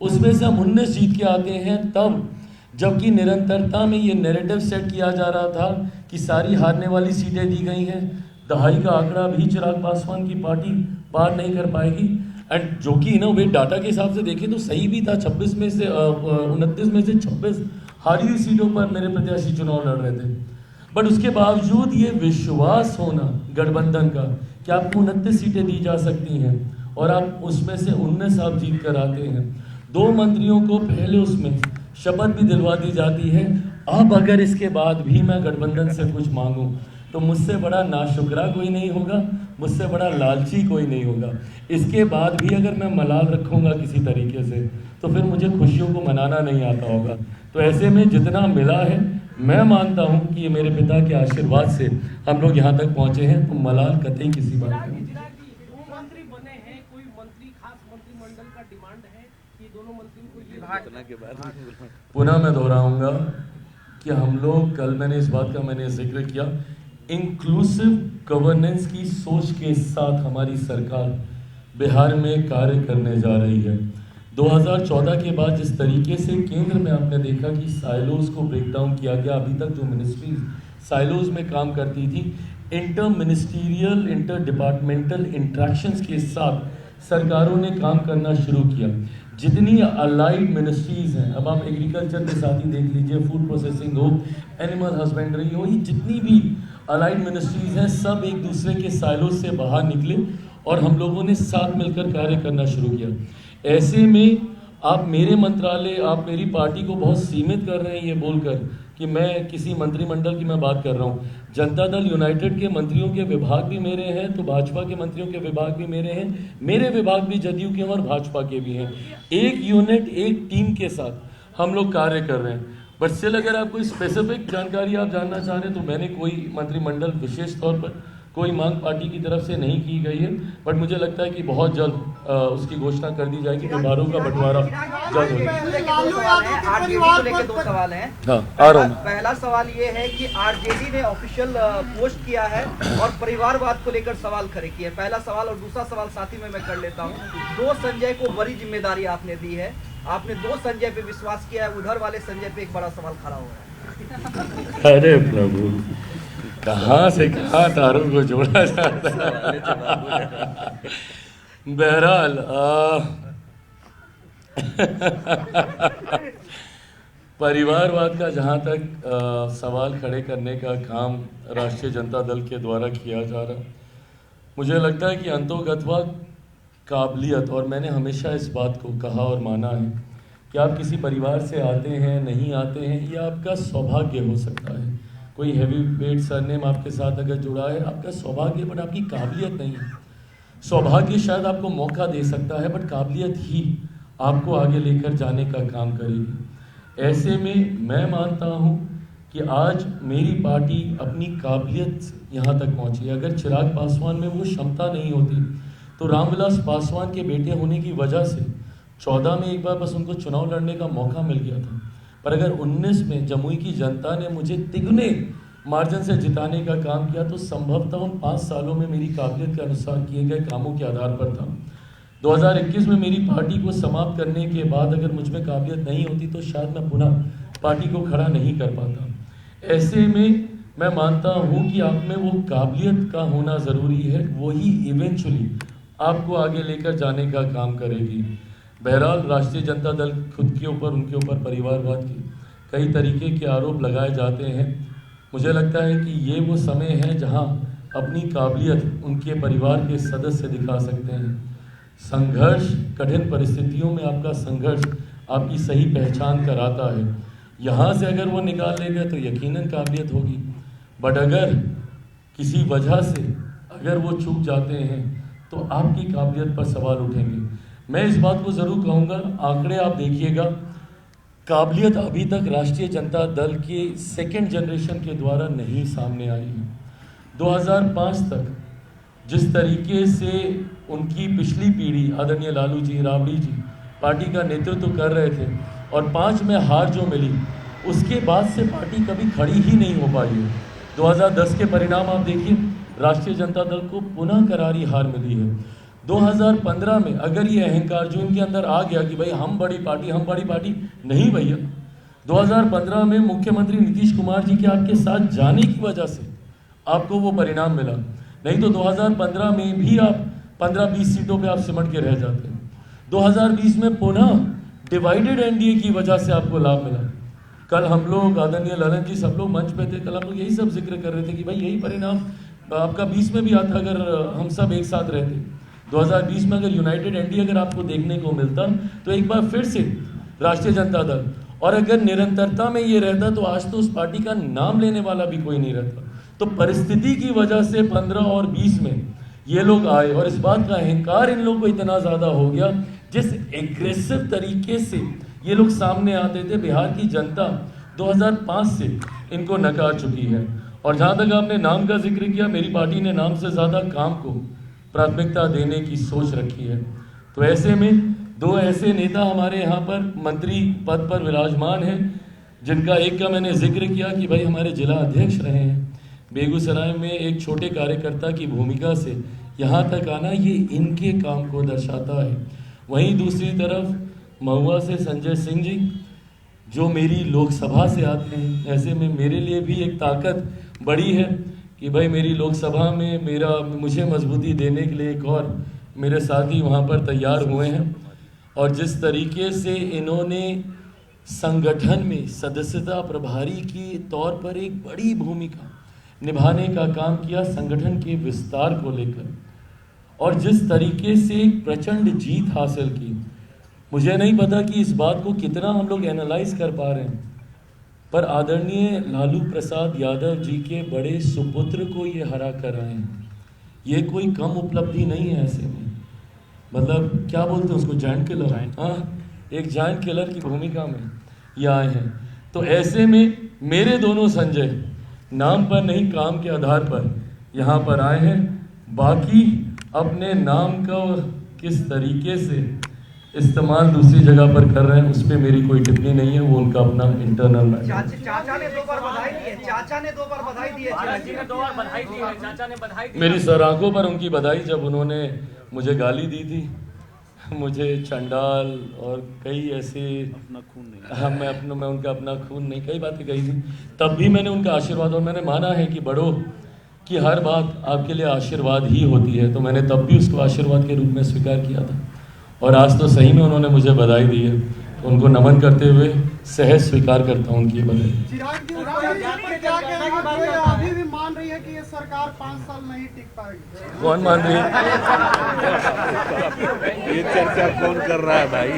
उसमें से हम 19 जीत के आते हैं तब, जबकि निरंतरता में ये नैरेटिव सेट किया जा रहा था कि सारी हारने वाली सीटें दी गई हैं। दहाई का आंकड़ा भी चिराग पासवान की पार्टी पार नहीं कर पाएगी, एंड जो कि ना वे डाटा के हिसाब से देखें तो सही भी था। 26 में से 29 में से 26 हारी हुई सीटों पर मेरे प्रत्याशी चुनाव लड़ रहे थे, बट उसके बावजूद ये विश्वास होना गठबंधन का कि आपको 29 सीटें दी जा सकती हैं और आप उसमें से 19 आप जीत कर आते हैं। 2 मंत्रियों को पहले उसमें शपथ भी दिलवा दी जाती है। अब अगर इसके बाद भी मैं गठबंधन से कुछ मांगूं तो मुझसे बड़ा नाशुक्रा कोई नहीं होगा, मुझसे बड़ा लालची कोई नहीं होगा। इसके बाद भी अगर मैं मलाल रखूँगा किसी तरीके से तो फिर मुझे खुशियों को मनाना नहीं आता होगा। तो ऐसे में जितना मिला है, मैं मानता हूँ कि ये मेरे पिता के आशीर्वाद से हम लोग यहाँ तक पहुँचे हैं, तो मलाल कतई किसी बात का नहीं। मंत्री बने हैं, कोई मंत्री खास मंत्रिमंडल का डिमांड है कि दोनों मंत्रियों को ये विभाग के बाद पुनः मैं दोहराऊंगा कि हम लोग कल मैंने इस बात का जिक्र किया, इंक्लूसिव गवर्नेंस की सोच के साथ हमारी सरकार बिहार में कार्य करने जा रही है। 2014 के बाद जिस तरीके से केंद्र में आपने देखा कि साइलोज को ब्रेक डाउन किया गया, अभी तक जो मिनिस्ट्रीज साइलोज में काम करती थी, inter ministerial inter departmental interactions के साथ सरकारों ने काम करना शुरू किया। जितनी अलाइड मिनिस्ट्रीज हैं, अब आप एग्रीकल्चर के साथ ही देख लीजिए, फूड प्रोसेसिंग हो, एनिमल हस्बेंड्री हो, ये जितनी भी अलाइड मिनिस्ट्रीज हैं, सब एक दूसरे के साइलोज से बाहर निकले और हम लोगों ने साथ मिलकर कार्य करना शुरू किया। ऐसे में आप मेरे मंत्रालय, आप मेरी पार्टी को बहुत सीमित कर रहे हैं ये बोलकर कि मैं किसी मंत्रिमंडल की मैं बात कर रहा हूँ। जनता दल यूनाइटेड के मंत्रियों के विभाग भी मेरे हैं, तो भाजपा के मंत्रियों के विभाग भी मेरे हैं, मेरे विभाग भी जदयू के हैं और भाजपा के भी हैं। एक यूनिट, एक टीम के साथ हम लोग कार्य कर रहे हैं। बट स्टिल अगर आप कोई स्पेसिफिक जानकारी आप जानना चाह रहे हैं तो मैंने कोई मंत्रिमंडल विशेष तौर पर कोई मांग पार्टी की तरफ से नहीं की गई है, बट मुझे लगता है कि बहुत जल्द उसकी घोषणा कर दी जाएगी, विभागों का बंटवारा जल्द होगा। आरजेडी को लेकर दो सवाल हैं। हाँ, आ रहा हूँ। पहला सवाल ये है कि आरजेडी ने ऑफिशियल पोस्ट किया है और परिवारवाद को लेकर सवाल खड़े किए। पहला सवाल, और दूसरा सवाल साथ ही में मैं कर लेता हूँ। दो संजय को बड़ी जिम्मेदारी आपने दी है, आपने दो संजय पे विश्वास किया है, उधर वाले संजय पे एक बड़ा सवाल खड़ा हो रहा है। अरे प्रभु, कहाँ से कहाँ तारों को जोड़ा जाता है। बहरहाल परिवारवाद का जहाँ तक सवाल खड़े करने का काम राष्ट्रीय जनता दल के द्वारा किया जा रहा, मुझे लगता है कि अंतोगत्वा काबिलियत, और मैंने हमेशा इस बात को कहा और माना है कि आप किसी परिवार से आते हैं नहीं आते हैं, ये आपका सौभाग्य हो सकता है। कोई हैवी वेट सरनेम आपके साथ अगर जुड़ा है, आपका सौभाग्य, बट आपकी काबिलियत नहीं है। सौभाग्य शायद आपको मौका दे सकता है, बट काबिलियत ही आपको आगे लेकर जाने का काम करेगी। ऐसे में मैं मानता हूँ कि आज मेरी पार्टी अपनी काबिलियत यहाँ तक पहुँची। अगर चिराग पासवान में वो क्षमता नहीं होती तो रामविलास पासवान के बेटे होने की वजह से 14 में एक बार बस उनको चुनाव लड़ने का मौका मिल गया था, पर अगर 19 में जमुई की जनता ने मुझे तिगुने मार्जिन से जिताने का काम किया तो संभवतः उन 5 सालों में मेरी काबिलियत के अनुसार किए गए कामों के आधार पर था। 2021 में मेरी पार्टी को समाप्त करने के बाद अगर मुझ में काबिलियत नहीं होती तो शायद मैं पुनः पार्टी को खड़ा नहीं कर पाता। ऐसे में मैं मानता हूँ कि आप में वो काबिलियत का होना ज़रूरी है, वही इवेंचुअली आपको आगे लेकर जाने का काम करेगी। बहरहाल राष्ट्रीय जनता दल खुद के ऊपर, उनके ऊपर परिवारवाद के कई तरीके के आरोप लगाए जाते हैं। मुझे लगता है कि ये वो समय है जहां अपनी काबिलियत उनके परिवार के सदस्य दिखा सकते हैं। संघर्ष, कठिन परिस्थितियों में आपका संघर्ष आपकी सही पहचान कराता है। यहाँ से अगर वो निकाल लेगा तो यकीनन काबिलियत होगी, बट अगर किसी वजह से अगर वो चूक जाते हैं तो आपकी काबिलियत पर सवाल उठेंगे। मैं इस बात को ज़रूर कहूँगा, आंकड़े आप देखिएगा, काबिलियत अभी तक राष्ट्रीय जनता दल के सेकेंड जनरेशन के द्वारा नहीं सामने आई है। 2005 तक जिस तरीके से उनकी पिछली पीढ़ी आदरणीय लालू जी, राबड़ी जी पार्टी का नेतृत्व कर रहे थे और 5 में हार जो मिली, उसके बाद से पार्टी कभी खड़ी ही नहीं हो पाई है। 2010 के परिणाम आप देखिए, राष्ट्रीय जनता दल को पुनः करारी हार मिली है। 2015 में अगर ये अहंकार जो इनके अंदर आ गया कि भाई हम बड़ी पार्टी, नहीं भैया, 2015 में मुख्यमंत्री नीतीश कुमार जी के आपके साथ जाने की वजह से आपको वो परिणाम मिला, नहीं तो 2015 में भी आप 15-20 सीटों पे आप सिमट के रह जाते हैं। 2020 में पुनः डिवाइडेड एनडीए की वजह से आपको लाभ मिला। कल हम लोग, आदरणीय ललन जी, सब लोग मंच पे थे, कल हम लोग यही सब जिक्र कर रहे थे कि भाई यही परिणाम आपका 20 में भी आता अगर हम सब एक साथ रहते। 2020 में अगर यूनाइटेड एनडीए अगर आपको देखने को मिलता तो एक बार फिर से राष्ट्रीय जनता दल, और अगर निरंतरता में ये रहता तो आज तो उस पार्टी का नाम लेने वाला भी कोई नहीं रहता। तो परिस्थिति की वजह से 15 और 20 में ये लोग आए और इस बात का अहंकार इन लोगों को इतना ज़्यादा हो गया, जिस एग्रेसिव तरीके से ये लोग सामने आते थे। बिहार की जनता 2005 से इनको नकार चुकी है। और जहाँ तक आपने नाम का जिक्र किया, मेरी पार्टी ने नाम से ज़्यादा काम को प्राथमिकता देने की सोच रखी है। तो ऐसे में दो ऐसे नेता हमारे यहाँ पर मंत्री पद पर विराजमान हैं, जिनका एक का मैंने जिक्र किया कि भाई हमारे जिला अध्यक्ष रहे हैं। बेगूसराय में एक छोटे कार्यकर्ता की भूमिका से यहाँ तक आना, ये इनके काम को दर्शाता है। वहीं दूसरी तरफ महुआ से संजय सिंह जी, जो मेरी लोकसभा से आते हैं, ऐसे में मेरे लिए भी एक ताकत बड़ी है कि भाई मेरी लोकसभा में मुझे मजबूती देने के लिए एक और मेरे साथी वहाँ पर तैयार हुए हैं। और जिस तरीके से इन्होंने संगठन में सदस्यता प्रभारी के तौर पर एक बड़ी भूमिका निभाने का काम किया संगठन के विस्तार को लेकर, और जिस तरीके से एक प्रचंड जीत हासिल की, मुझे नहीं पता कि इस बात को कितना हम लोग एनालाइज कर पा रहे हैं, पर आदरणीय लालू प्रसाद यादव जी के बड़े सुपुत्र को ये हरा कर आए हैं। ये कोई कम उपलब्धि नहीं है। ऐसे में मतलब क्या बोलते हैं उसको, जायंट किलर। हाँ, एक जायंट किलर की भूमिका में ये आए हैं। तो ऐसे में मेरे दोनों संजय नाम पर नहीं काम के आधार पर यहाँ पर आए हैं। बाकी अपने नाम का किस तरीके से इस्तेमाल दूसरी जगह पर कर रहे हैं उस पर मेरी कोई टिप्पणी नहीं है, वो उनका अपना इंटरनल चाचा ने 2 बार बधाई दी है। चाचा ने 2 बार बधाई दी है। महाराज जी ने 2 बार बधाई दी है, चाचा ने बधाई दी। मेरी सराखों पर उनकी बधाई, जब उन्होंने मुझे गाली दी थी, मुझे चंडाल और कई ऐसे हाँ मैं उनका अपना खून नहीं, कई बातें कही थी, तब भी मैंने उनका आशीर्वाद, और मैंने माना है कि बड़ों की हर बात आपके लिए आशीर्वाद ही होती है, तो मैंने तब भी उसको आशीर्वाद के रूप में स्वीकार किया था। और आज तो सही में उन्होंने मुझे बधाई दी है, तो उनको नमन करते हुए सहज स्वीकार करता हूँ उनकी बधाई। अभी भी मान रही है कि ये सरकार 5 साल नहीं टिक पाएगी। कौन मान रही है? ये चर्चा कौन कर रहा है भाई?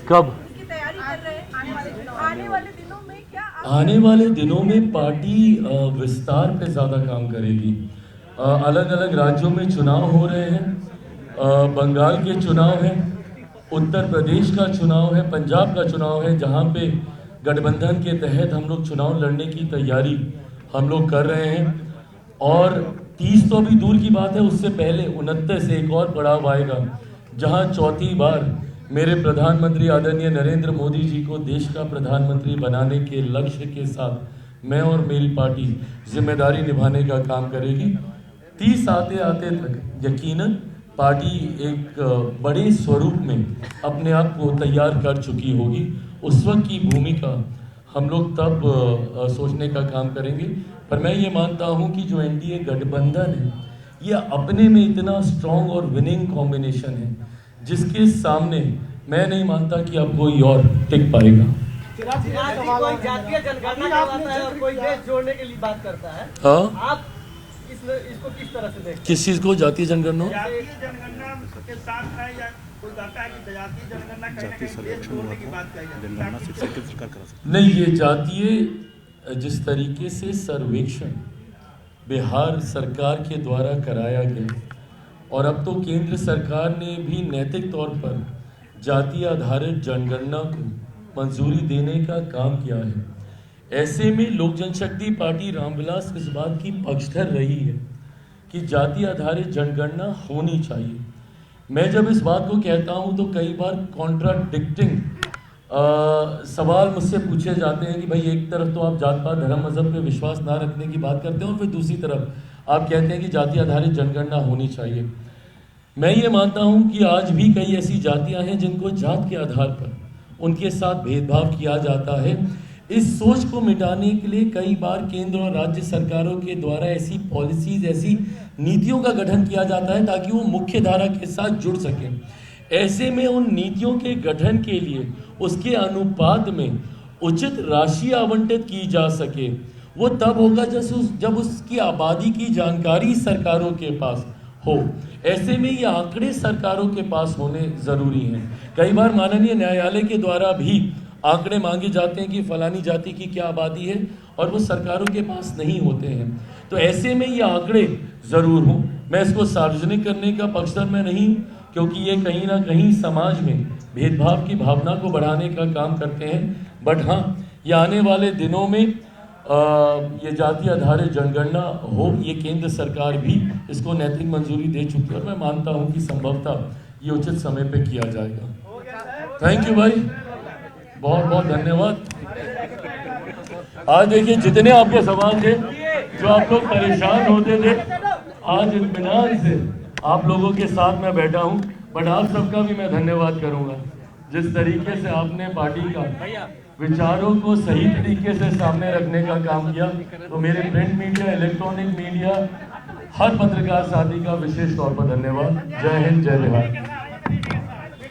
कब? आने वाले दिनों में पार्टी विस्तार पे ज़्यादा काम करेगी। अलग अलग राज्यों में चुनाव हो रहे हैं, बंगाल के चुनाव हैं, उत्तर प्रदेश का चुनाव है, पंजाब का चुनाव है, जहाँ पे गठबंधन के तहत हम लोग चुनाव लड़ने की तैयारी हम लोग कर रहे हैं। और 30 तो अभी दूर की बात है, उससे पहले 29 से एक और पड़ाव आएगा, जहाँ चौथी बार मेरे प्रधानमंत्री आदरणीय नरेंद्र मोदी जी को देश का प्रधानमंत्री बनाने के लक्ष्य के साथ मैं और मेरी पार्टी जिम्मेदारी निभाने का काम करेगी। 30 आते आते तक यकीनन पार्टी एक बड़े स्वरूप में अपने आप को तैयार कर चुकी होगी। उस वक्त की भूमिका हम लोग तब सोचने का काम करेंगे। पर मैं ये मानता हूँ कि जो एनडीए गठबंधन है, ये अपने में इतना स्ट्रॉन्ग और विनिंग कॉम्बिनेशन है, जिसके सामने मैं नहीं मानता कि अब कोई और टिक पाएगा। कोई जातीय जनगणना करवाता है और कोई देश जोड़ने के लिए बात करता है। हाँ, आप इसको किस तरह से देखते हैं? किस चीज को? जातीय जनगणना जातीय जनगणना के साथ है या कोई कहता है कि जातीय जनगणना कहीं ना कहीं देश जोड़ने की बात कही जाती है? नहीं, ये जातीय जिस तरीके से सर्वेक्षण बिहार सरकार के द्वारा कराया गया, और अब तो केंद्र सरकार ने भी नैतिक तौर पर जातीय आधारित जनगणना को मंजूरी देने का काम किया है। ऐसे में लोक जनशक्ति पार्टी रामविलास इस बात की पक्षधर रही है कि जातीय आधारित जनगणना होनी चाहिए। मैं जब इस बात को कहता हूं तो कई बार कॉन्ट्राडिक्टिंग सवाल मुझसे पूछे जाते हैं कि भाई एक तरफ तो आप जात पात धर्म मजहब पे विश्वास ना रखने की बात करते हैं और फिर दूसरी तरफ आप कहते हैं कि जातीय आधारित जनगणना होनी चाहिए। मैं ये मानता हूं कि आज भी कई ऐसी जातियां हैं जिनको जात के आधार पर उनके साथ भेदभाव किया जाता है। इस सोच को मिटाने के लिए कई बार केंद्र और राज्य सरकारों के द्वारा ऐसी पॉलिसीज, ऐसी नीतियों का गठन किया जाता है ताकि वो मुख्य धारा के साथ जुड़ सकें। ऐसे में उन नीतियों के गठन के लिए उसके अनुपात में उचित राशि आवंटित की जा सके। वो तब होगा जब उसकी आबादी की जानकारी सरकारों के पास हो। ऐसे में ये आंकड़े सरकारों के पास होने जरूरी हैं। कई बार माननीय न्यायालय के द्वारा भी आंकड़े मांगे जाते हैं कि फलानी जाति की क्या आबादी है, और वो सरकारों के पास नहीं होते हैं। तो ऐसे में ये आंकड़े जरूर हों। मैं इसको सार्वजनिक करने का पक्षधर में नहीं, क्योंकि ये कहीं ना कहीं समाज में भेदभाव की भावना को बढ़ाने का काम करते हैं। बट हाँ, ये आने वाले दिनों में ये जाति आधारित जनगणना हो, ये केंद्र सरकार भी इसको नैतिक मंजूरी दे चुकी है, और मैं मानता हूँ कि संभवतः ये उचित समय पे किया जाएगा। थैंक यू भाई, बहुत बहुत धन्यवाद। आज देखिए जितने आपके सवाल थे, जो आप लोग परेशान होते थे, आज इत्मीनान से आप लोगों के साथ मैं बैठा हूँ। बट आप सबका भी मैं धन्यवाद करूँगा, जिस तरीके से आपने पार्टी का विचारों को सही तरीके से सामने रखने का काम किया। तो मेरे प्रिंट मीडिया, इलेक्ट्रॉनिक मीडिया, हर पत्रकार साथी का विशेष तौर पर धन्यवाद। जय हिंद, जय बिहार।